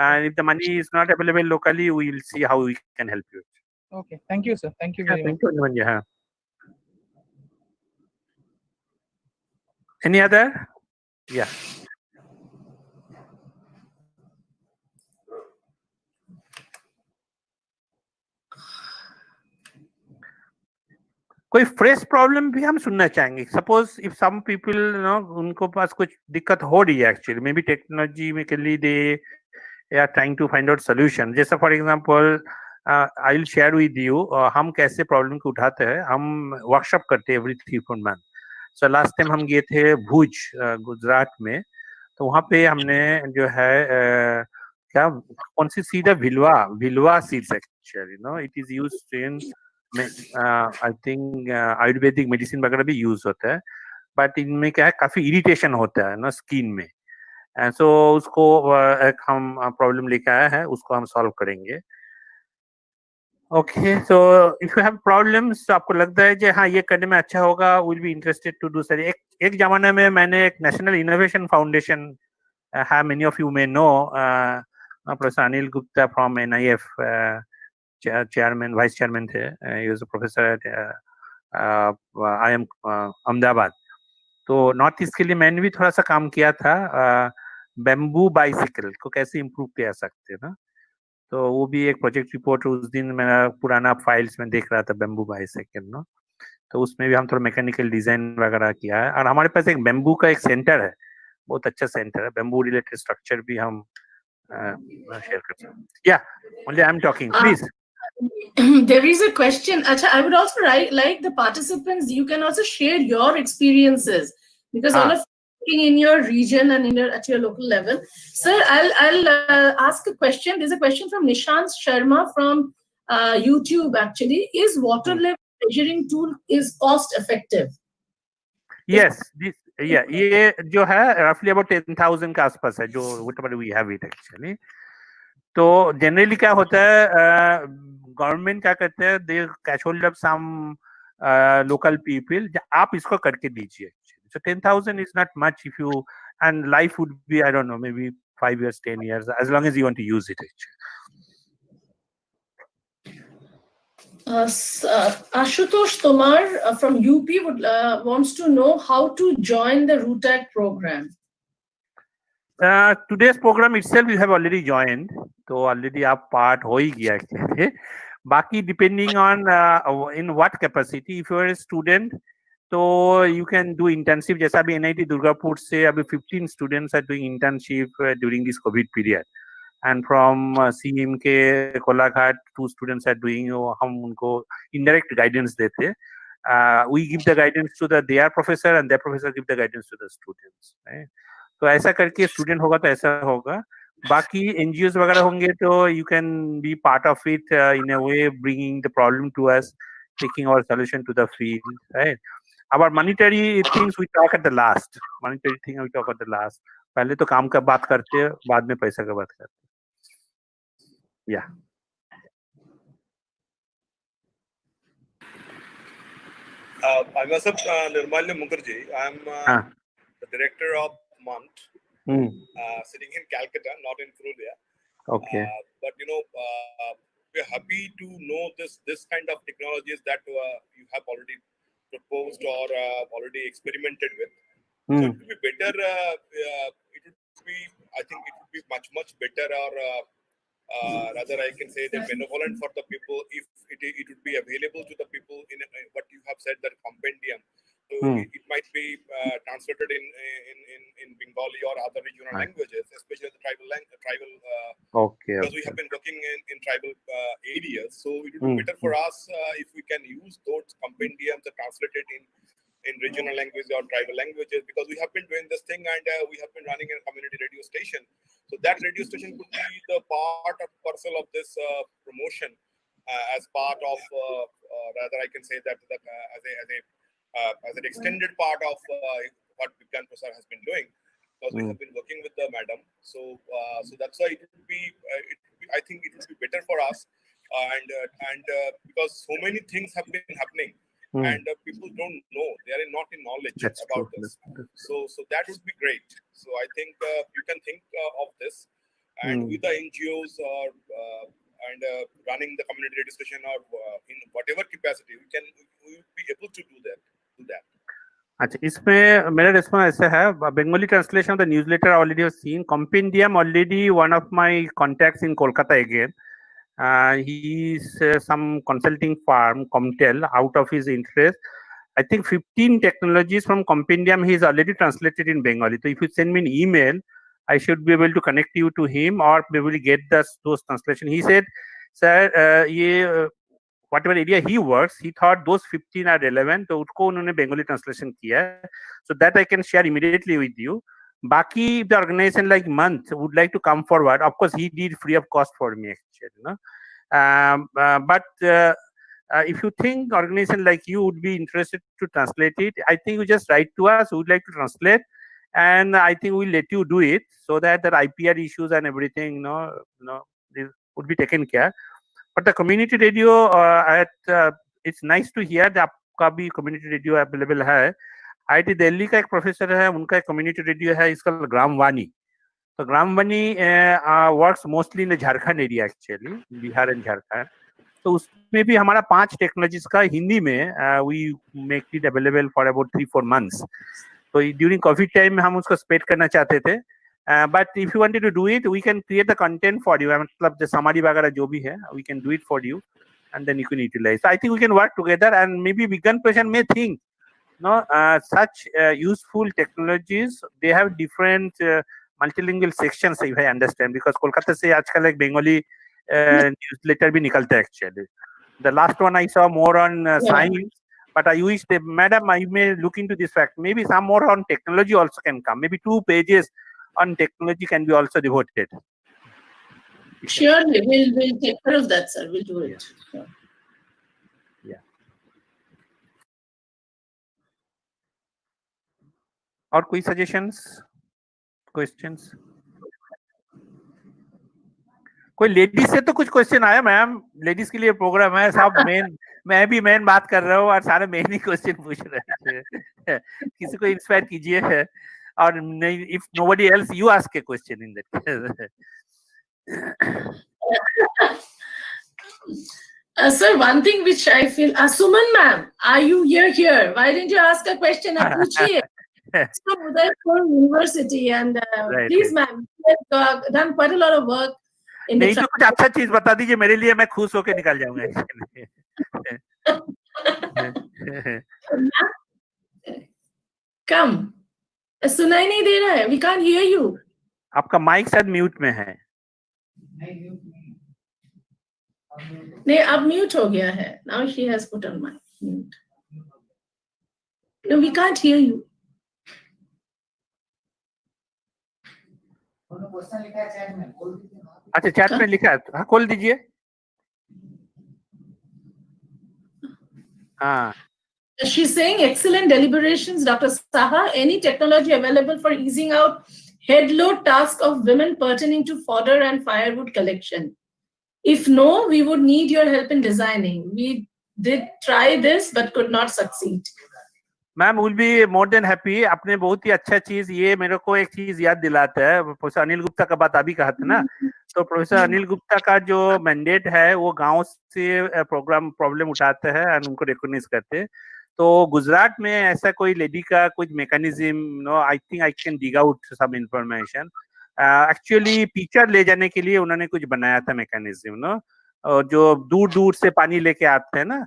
And if the money is not available locally, we will see how we can help you. Okay, thank you, sir. Thank you very much. Thank you. Yeah. Any other? Yeah. कोई fresh problem भी हम सुनना चाहेंगे. Suppose if some people उनको पास कुछ दिक्कत हो रही है एक्चुअली, मे बी टेक्नोलॉजी में के लिए they are trying to find out solution. जैसा for example I will share with you हम कैसे प्रॉब्लम को उठाते हैं. हम वर्कशॉप करते हैं every 3-4 month. So last time हम गए थे भुज गुजरात में. तो वहाँ पे हमने जो है क्या कौन सी सीड है, vilva seeds actually it is used in I think ayurvedic medicine वगैरह भी यूज होता है. बट इनमें क्या है, काफी इरिटेशन होता है ना स्किन में. सो उसको एक हम प्रॉब्लम लेके आया है, उसको हम सॉल्व करेंगे. Okay, so if you have problems, तो आपको लगता है कि हाँ ये करने में अच्छा होगा, will be interested to do sir. एक जमाने में मैंने एक national innovation foundation, many of you may know, professor Anil Gupta from NIF, chairman vice chairman थे. He was a professor at IIM Ahmedabad. तो नॉर्थ ईस्ट के लिए मैंने भी थोड़ा सा काम किया था. बैम्बू बाइसिकल को कैसे इम्प्रूव किया सकते हैं ना. तो वो भी एक प्रोजेक्ट रिपोर्ट उस दिन मेरा पुराना फाइल्स में देख रहा था, बैम्बू बाइसिकल ना. तो उसमें भी हम थोड़ा मैकेनिकल डिजाइन वगैरह किया है. और हमारे पास एक बैम्बू का एक सेंटर है, बहुत अच्छा सेंटर है. बैम्बू रिलेटेड स्ट्रक्चर भी हम शेयर कर सकते हैं. या only I am talking, please. There is a question. Acha, I would also like the participants, you can also share your experiences, because all of you in your region and at your local level. Sir, I'll ask a question. There's a question from Nishant Sharma from YouTube actually. Is water level measuring tool is cost effective? Yes, ये जो है roughly about 10,000 के आसपास है, जो whatever we have it actually. तो generally क्या होता है, गवर्नमेंट क्या करते हैं, they catch hold up some local people, आप इसको करके दीजिए. So 10,000 is not much if you, and life would be, I don't know, maybe 5 years, 10 years, as long as you want to use it actually. Ashutosh Tomar from UP wants to know how to join the RUTAC program. Today's program itself you have already joined, तो already आप part हो ही गया actually. बाकी depending on in what capacity, if you are a student, तो you can do internship. जैसा अभी NIT Durgapur से अभी 15 students are doing internship during this COVID period, and from CMK Kolaghat 2 students are doing. हम उनको indirect guidance देते. We give the guidance to their professor, and their professor give the guidance to the students. Right? तो ऐसा करके student होगा तो ऐसा होगा. बाकी NGOs वगैरह होंगे तो you can be part of it in a way, bringing the problem to us, taking our solution to the field, right? Our monetary things we talk at the last. Monetary thing we talk at the last. पहले तो काम का बात करते हैं, बाद में पैसा का बात करते हैं. Yeah. I'm Nirmalya Mukherjee. I'm the director of MONT, sitting in Calcutta, not in Purulia. Okay. But we're happy to know this kind of technologies that you have already proposed or already experimented with. So it would be better. I think it would be much better, or rather, I can say that benevolent for the people if it would be available to the people in what you have said, that compendium. So it might be translated in Bengali or other regional languages, especially the tribal okay. Because we have been working in tribal areas, so it would be better for us if we can use those compendiums and translate it in regional language or tribal languages, because we have been doing this thing, and we have been running a community radio station. So that radio station could be the part of parcel of this promotion, as part of rather I can say that as an extended part of what Vigyan Prasar has been doing, because we have been working with the madam. So that's why it would be I think it would be better for us, and because so many things have been happening, and people don't know, they are not in knowledge about this. So that would be great. So I think you can think of this, and with the NGOs or and running the community radio station or in whatever capacity we will be able to do that. अच्छा, इसमें मेरा response ऐसा है. Bengali translation of the newsletter already seen. Compendium already one of my contacts in Kolkata again. He's some consulting firm, Comtel, out of his interest. I think 15 technologies from Compendium he's already translated in Bengali. So if you send me an email, I should be able to connect you to him or probably get those translation. He said, sir, whatever area he works, he thought those 15 are relevant. तो उसको उन्होंने Bengali translation किया है. So that I can share immediately with you. Baki, the organization like Month would like to come forward. Of course, he did free of cost for me actually. You know? But if you think organization like you would be interested to translate it, I think you just write to us. We would like to translate, and I think we'll let you do it so that the IPR issues and everything, this would be taken care. But the community radio, it's nice to hear that आपका भी community radio available है. IIT Delhi का एक professor है, उनका एक community radio है, इसका ग्रामवाणी. तो Gramvaani works mostly in Jharkhand area actually, Bihar and Jharkhand. तो उसमें भी हमारा 5 टेक्नोलॉजीज का हिंदी में we make it available for about 3-4 months. तो ड्यूरिंग कोविड टाइम में हम उसको स्प्रेड करना चाहते थे. But if you wanted to do it, we can create the content for you. मतलब समरी वगैरह जो भी है, we can do it for you and then you can utilise. I think we can work together and maybe Vigyan Prashant may think such useful technologies, they have different multilingual sections, if I understand, because Kolkata se aajkal ek Bengali newsletter bhi nikalta hai actually. The last one I saw more on science, but I wish that, madam, I may look into this fact. Maybe some more on technology also can come. Maybe 2 pages on technology can be also devoted. Surely, we'll take care of that, sir. We'll do it. Yeah. और कोई suggestions, questions? कोई ladies से तो कुछ question आया ma'am? Ladies के लिए programme है, सब मेन, मैं भी मेन बात कर रहा हूँ और सारे मेन ही क्वेश्चन पूछ रहे थे. किसी को इंस्पायर कीजिए, और नहीं, if nobody else you ask A question in that. Sir, one thing which I feel, Suman ma'am, are you here? Why didn't you ask a question? Puchiye. So Udaipur University, and Right, please, ma'am, you have done quite a lot of work in the. नहीं तो कुछ अच्छा चीज बता दीजिए मेरे लिए, मैं खुश होके निकल जाऊंगा. Come, सुनाई नहीं दे रहा है. We can't hear you. आपका माइक शायद म्यूट में है. नहीं, अब म्यूट हो गया है. Now she has put on mic mute. No, we can't hear you. अच्छा, चैट में लिखा है, हाँ खोल दीजिए. हाँ. She's saying excellent deliberations, Dr. Saha. Any technology available for easing out head load task of women pertaining to fodder and firewood collection? If no, we would need your help in designing. We did try this but could not succeed. Ma'am will be more than happy. आपने बहुत ही अच्छा चीज, ये मेरे को एक चीज याद दिलाता है. प्रोफेसर अनिल गुप्ता का बात अभी कहा था ना, तो प्रोफेसर अनिल गुप्ता का जो मैंडेट है वो गांव से प्रॉब्लम उठाते हैं और उनको रिकॉग्नाइज करते हैं. तो गुजरात में ऐसा कोई लेडी का कुछ mechanism, I think I can dig out some information. Actually picture ले जाने के लिए उन्होंने कुछ बनाया था मैकेनिज्म, जो दूर दूर से पानी लेके आते हैं ना.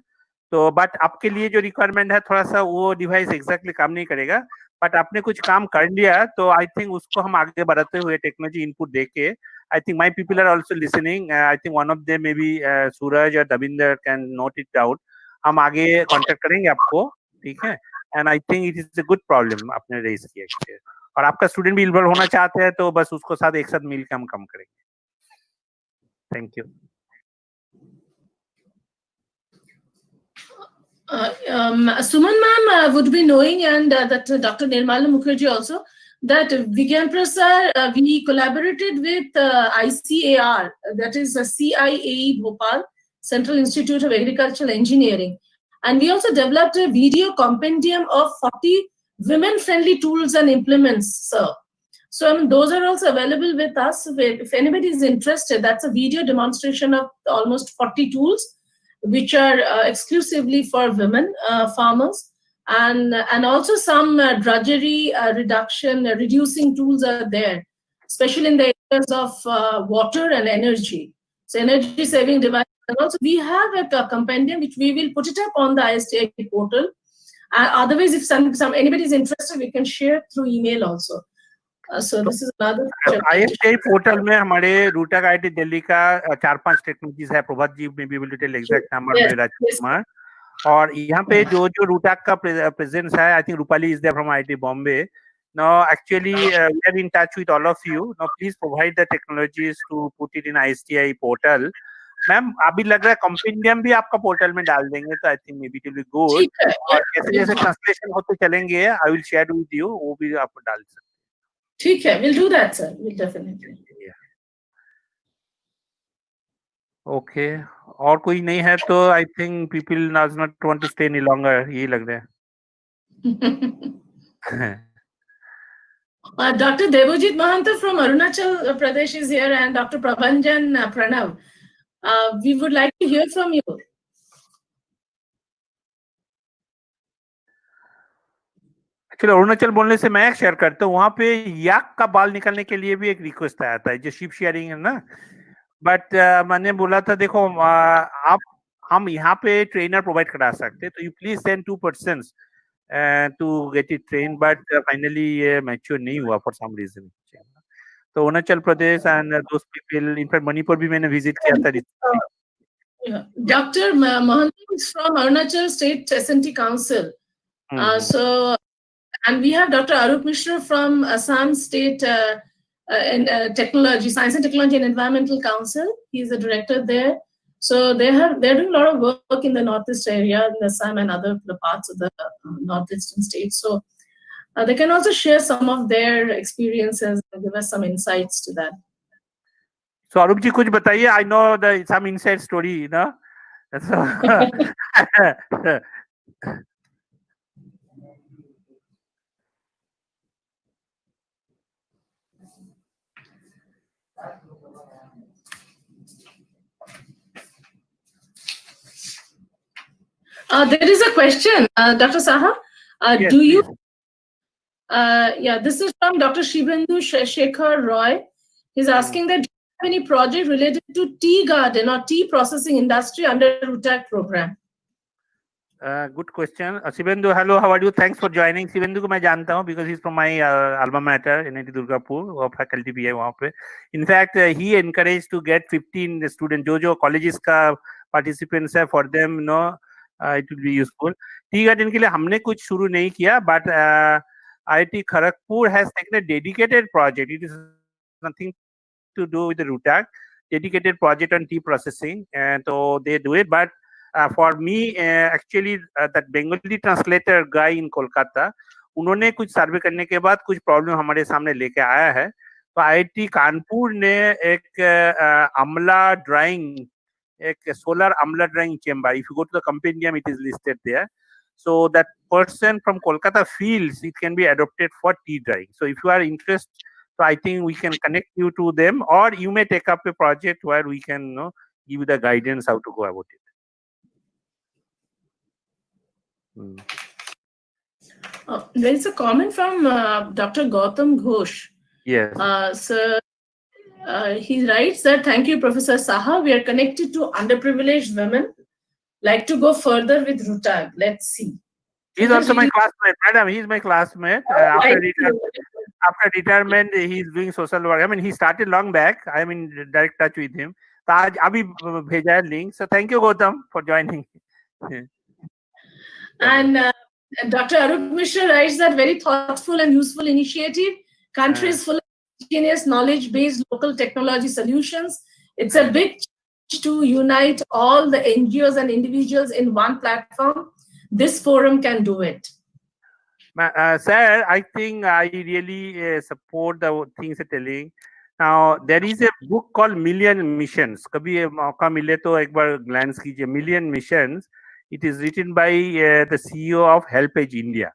तो बट आपके लिए जो रिक्वायरमेंट है थोड़ा सा वो डिवाइस एग्जैक्टली काम नहीं करेगा, बट आपने कुछ काम कर लिया तो आई थिंक उसको हम आगे बढ़ाते हुए टेक्नोलॉजी इनपुट देके, I think my people are also listening. I think one of them may be Suraj और Davinder can note it out. हम आगे कांटेक्ट करेंगे आपको, ठीक है. And I think it is a good problem आपने रेज किया, और आपका स्टूडेंट भी इन्वॉल्व होना चाहते हैं तो बस उसको साथ एक साथ मिलकर हम काम करेंगे. Thank you. Suman ma'am would be knowing, and that Dr. Nirmala Mukherjee also, that Vigyan Prasad, we collaborated with ICAR, that is CIAE Bhopal, Central Institute of Agricultural Engineering. And we also developed a video compendium of 40 women-friendly tools and implements, sir. So those are also available with us. If anybody is interested, that's a video demonstration of almost 40 tools, which are exclusively for women farmers, and also some drudgery reducing tools are there, especially in the areas of water and energy. So energy saving device. And also we have a compendium which we will put it up on the ISTI portal. Otherwise, if anybody is interested, we can share through email also. So this is another. ISTI portal में हमारे रूटक IT Delhi का 4-5 technologies है. प्रभात जी may be able to tell exact number. Yes, Rajesh yes. Kumar. और यहाँ पे जो रूटक का presence है, I think Rupali is there from IIT Bombay. Now actually we are in touch with all of you. Now please provide the technologies to put it in ISTI portal. Ma'am अभी लग रहा है compendium भी आपका portal में डाल देंगे, तो I think may be it will be good. ठीक है. और जैसे जैसे ट्रांसलेशन होते चलेंगे, आई विल शेयर विद यू, वो भी आप डाल सकते हैं. ठीक है, we'll do that, sir. We'll definitely. Okay, और कोई नहीं है तो I think people does not want to stay any longer, यही लग रहा है. Dr. Devojit Mahanta from Arunachal Pradesh is here, and Dr. Prabhanjan Pranav. We would like to hear from you. Actually Arunachal बोलने से मैं शेयर करता हूँ, वहाँ पे याक का बाल निकालने के लिए भी एक रिक्वेस्ट आया था, जो शिप शेयरिंग है ना. बट मैंने बोला था देखो आप हम यहाँ पे ट्रेनर प्रोवाइड करा सकते, तो you please send 2 persons to get it train. But finally ये मैच्योर नहीं हुआ फॉर सम रीजन. तो Arunachal Pradesh and those people, in fact Manipur भी मैंने विजिट किया था. Dr. Mahanta is from Arunachal State S&T Council. So, and we have Dr. Arup Mishra from Assam State Technology, Science and Technology and Environmental Council. He is the director there. So they're doing a lot of work in the northeast area, in Assam and other parts of the northeastern states. So they can also share some of their experiences and give us some insights to that. So Arup ji, कुछ बताइए. I know some inside story, ना. So there is a question, Dr. Saha. Yes, Do you? please. Yeah, this is from Dr. Shibrendu Shekhar Roy. He's asking that, do you have any project related to tea garden or tea processing industry under RUTAC program? Good question. Shivendu, hello, how are you? Thanks for joining. Shivendu को मैं जानता हूँ because he's from my alma mater, NIT Durgapur, और faculty भी है वहाँ पे. In fact, he encouraged to get 15 students, जो colleges का participants है, for them, you know, it will be useful. Tea garden के लिए हमने कुछ शुरू नहीं किया, but IIT Kharagpur has taken a dedicated project. It is nothing to do with the RUTAC, dedicated project on tea processing, and so they do it. But for me, actually, that Bengali translator guy in Kolkata, उन्होंने कुछ सर्वे करने के बाद कुछ problem हमारे सामने लेके आया है. तो IIT कानपुर ने एक अमला ड्राइंग, एक सोलर अमला drawing chamber, if you go to the compendium, it is listed there. So that person from Kolkata feels it can be adopted for tea drying. So if you are interested, so I think we can connect you to them, or you may take up a project where we can, you know, give you the guidance how to go about it. There is a comment from Dr. Gautam Ghosh. Yes. So he writes that, thank you, Professor Saha. We are connected to underprivileged women. Like to go further with RUTAG. Let's see. He's also my classmate, madam. He's my classmate. After retirement, he's doing social work. I mean, he started long back. I am in direct touch with him. तो आज अभी भेजा है link. So thank you, Gautam, for joining. And Dr. Arup Mishra writes that very thoughtful and useful initiative. Country is full of ingenious, knowledge-based local technology solutions. It's a big challenge to unite all the NGOs and individuals in one platform. This forum can do it. Sir, I think I really support the things you're telling. Now, there is a book called Million Missions. कभी मौका मिले तो एक बार glance कीजिए. Million Missions. It is written by the CEO of HelpAge India.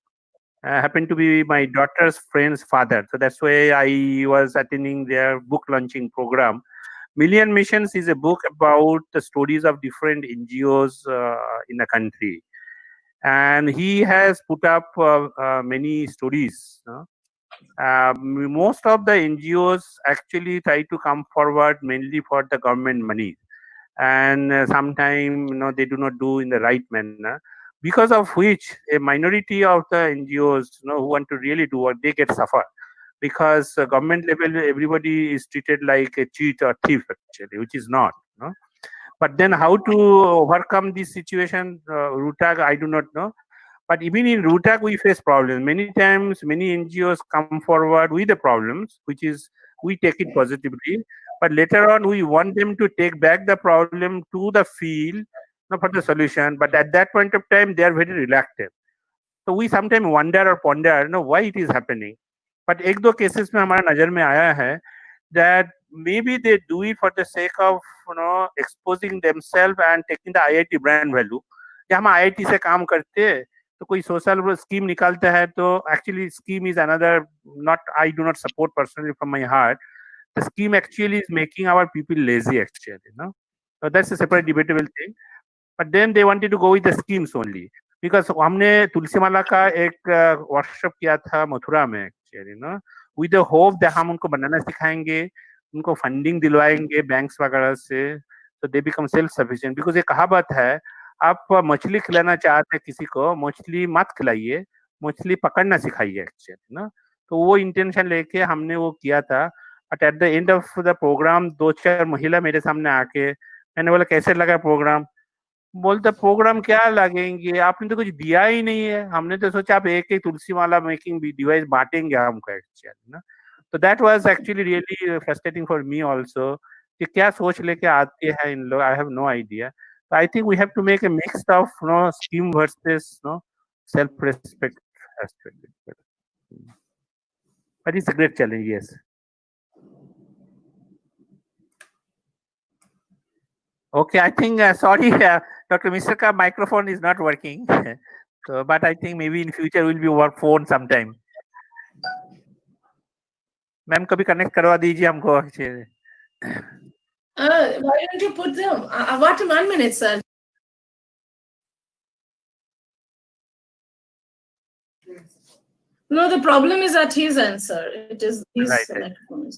Happened to be my daughter's friend's father. So that's why I was attending their book launching program. Million Missions is a book about the stories of different NGOs in the country. And he has put up many stories most of the NGOs actually try to come forward mainly for the government money, and sometimes they do not do in the right manner, because of which a minority of the NGOs who want to really do work, they get suffer, because government level everybody is treated like a cheat or thief actually, which is not. But then how to overcome this situation, RUTAG, I do not know. But even in RUTAG, we face problems. Many times, many NGOs come forward with the problems, which is we take it positively. But later on, we want them to take back the problem to the field for the solution. But at that point of time, they are very reluctant. So we sometimes wonder or ponder, why it is happening. But एक दो cases में हमारा नजर में आया है that maybe they do it for the sake of exposing themselves and taking the IIT brand value. कि हम IIT से काम करते हैं, तो कोई सोशल स्कीम निकालता है, तो actually scheme is another, not, I do not support personally from my heart. The scheme actually is making our people lazy actually, so that's a separate debatable thing. But then they wanted to go with the schemes only, because हमने तुलसी माला का एक workshop किया था मथुरा में actually, with the hope that हम उनको बनाना सिखाएंगे, उनको फंडिंग दिलवाएंगे बैंक्स वगैरह से, so they become self sufficient. because एक कहावत है, आप मछली खिलाना चाहते हैं किसी को, मछली मत खिलाइए, मछली पकड़ना सिखाइए एक्चुअली, तो वो इंटेंशन लेके हमने वो किया था. But at the end of the programme 2-4 महिला मेरे सामने आके, मैंने बोला कैसे लगा प्रोग्राम. बोलते प्रोग्राम क्या लगेंगे, आपने तो कुछ दिया ही नहीं है, हमने तो सोचा आप एक एक तुलसी माला मेकिंग डिवाइस बांटेंगे हमको एक्चुअली, तो that was actually really frustrating for me also, कि क्या सोच लेके आते हैं इन लोग, I have no idea. I think we have to make a mix of scheme versus self-respect aspect. But it's a great challenge, yes. Okay, I think sorry, Dr. Mishra ka microphone is not working. So, but I think maybe in future will be work phone sometime. Ma'am कभी connect करवा दीजिए हमको. Why don't you put them? What 1 minute, sir? No, the problem is at his end, sir. It is his Right. microphone.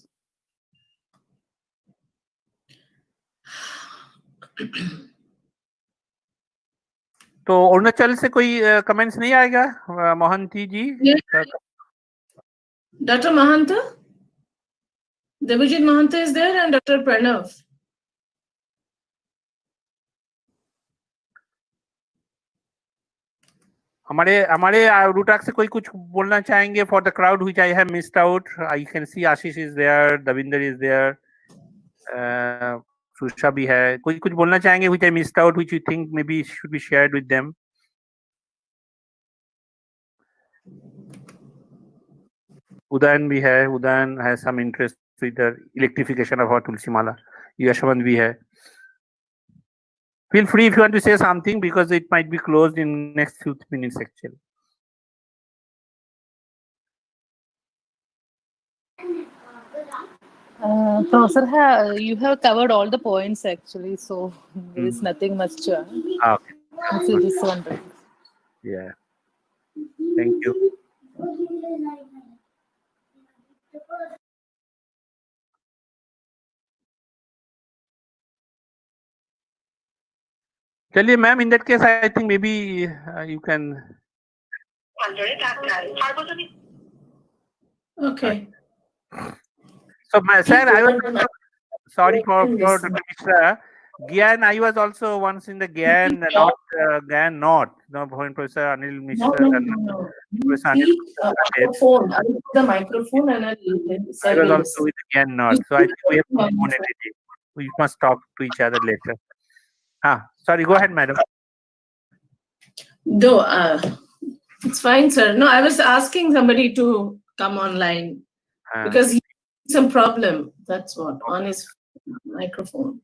तो अरुणाचल से कोई comments नहीं आएगा, मोहंती जी? Dr. Mahanta? Devajit Mahanta is there, and Dr. Pranav. हमारे रूटाक से कोई कुछ बोलना चाहेंगे for the crowd which I have missed out? I can see Ashish is there, Davinder is there, Susha भी है. कोई कुछ बोलना चाहेंगे which I missed out, which you think maybe should be shared with them? Udayan भी है, Udayan has some interest with the electrification of our tulsi mala. Yashwant भी है. Feel free if you want to say something, because it might be closed in next few minutes actually. Professor, you have covered all the points actually, so there is nothing much to add. Okay. This is just wonderful. Yeah. Thank you. चलिए ma'am, in that case I think maybe you can. Okay. So sir, I was sorry for Dr. Mishra. Gyan, I was also once in the Gyan, not Gyan North. No, Professor Anil Mishra. No. Professor Anil Microphone. I will put the microphone and I was also with the Gyan North. So I think we have to move on everything. We must talk to each other later. Sorry, go ahead, madam. No, it's fine, sir. No, I was asking somebody to come online because he had some problem. That's what, on his microphone.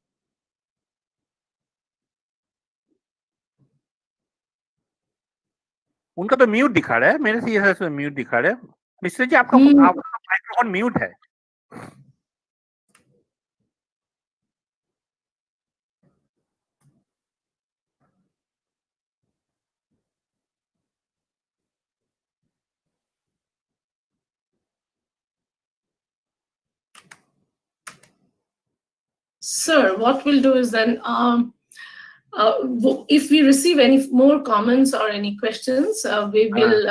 उनका तो mute दिखा रहा है, मेरे से ये mute दिखा रहा है. मिश्रा जी, आपका माइक्रोफोन म्यूट है. Sir, what we'll do is then, if we receive any more comments or any questions, we will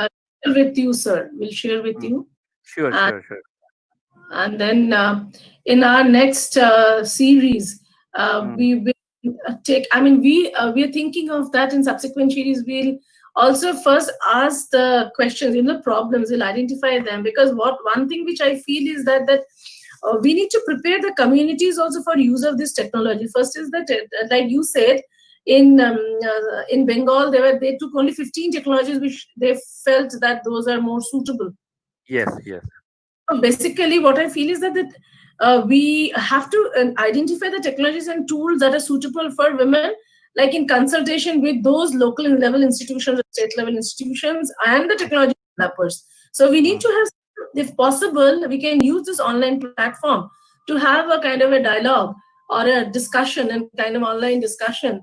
share with you, sir. We'll share with you. Sure, And- sure. And then in our next series, we will take, we are thinking of that in subsequent series. We'll also first ask the questions, problems, we'll identify them, because one thing which I feel is that we need to prepare the communities also for use of this technology. First is that, like you said, in Bengal, they took only 15 technologies which they felt that those are more suitable. Yes. So basically, what I feel is that we have to identify the technologies and tools that are suitable for women, like in consultation with those local level institutions, state level institutions, and the technology developers. So we need to have, if possible, we can use this online platform to have a kind of a dialogue or a discussion, and kind of online discussion,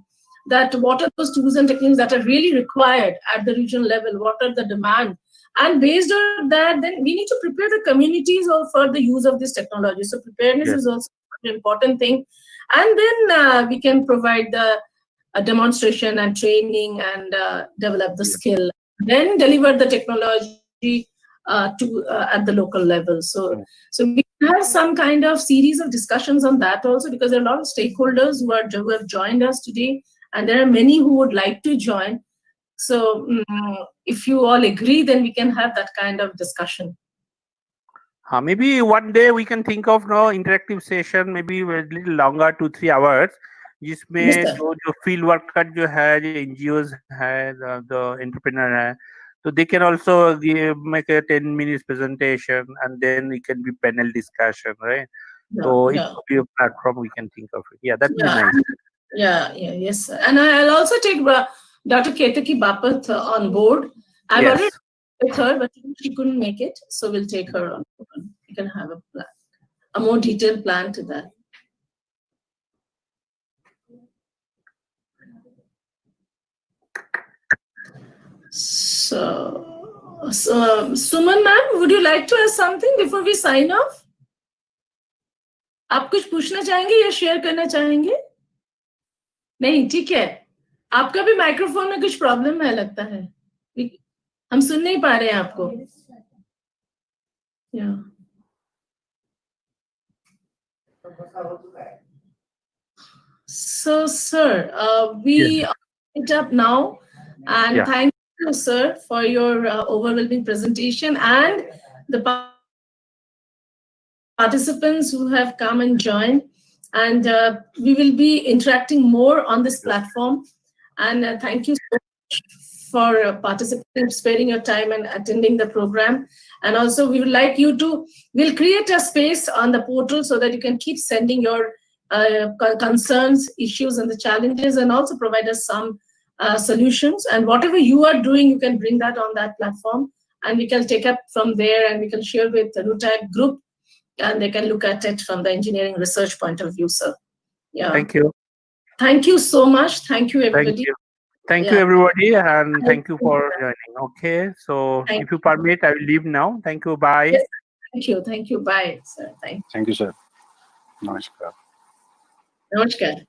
that what are those tools and techniques that are really required at the regional level, what are the demand, and based on that, then we need to prepare the communities for the use of this technology. So preparedness is also an important thing. And then we can provide the demonstration and training and develop the skill, then deliver the technology to at the local level. So we have some kind of series of discussions on that also, because there are a lot of stakeholders who have joined us today, and there are many who would like to join. So if you all agree, then we can have that kind of discussion. Maybe one day we can think of interactive session, maybe a little longer, 2-3 hours, जिसमें Yes, sir. जो field worker जो है, जो NGOs है, the entrepreneur है, so they can also make a 10 minutes presentation, and then it can be panel discussion, right? So it could be a platform we can think of it. Yeah, that would be nice. Yes, sir. And I'll also take Dr. Ketaki Bapat on board. I've already Yes. with her, but she couldn't make it, so we'll take her on board. We can have a plan, a more detailed plan to that. So Suman ma'am, would you like to ask something before we sign off? आप कुछ पूछना चाहेंगे या share करना चाहेंगे? नहीं, ठीक है. आपका भी माइक्रोफोन में कुछ प्रॉब्लम है लगता है. हम सुन नहीं पा रहे हैं आपको. Yeah. So, sir, we it up now, and thank you, sir, for your overwhelming presentation, and the participants who have come and joined. And we will be interacting more on this platform. And thank you so much for participating, sparing your time and attending the program. And also we would like you to, we'll create a space on the portal so that you can keep sending your concerns, issues, and the challenges, and also provide us some solutions. And whatever you are doing, you can bring that on that platform, and we can take up from there, and we can share with the RUTAG group, and they can look at it from the engineering research point of view, sir. Yeah. Thank you. Thank you so much. Thank you, everybody. Thank you. Thank you, everybody, and thank you for joining. Okay, so if you permit, I will leave now. Thank you. Bye. Yes, thank you. Thank you. Bye, sir. Thank you. Thank you, sir. Namaskar. Namaskar.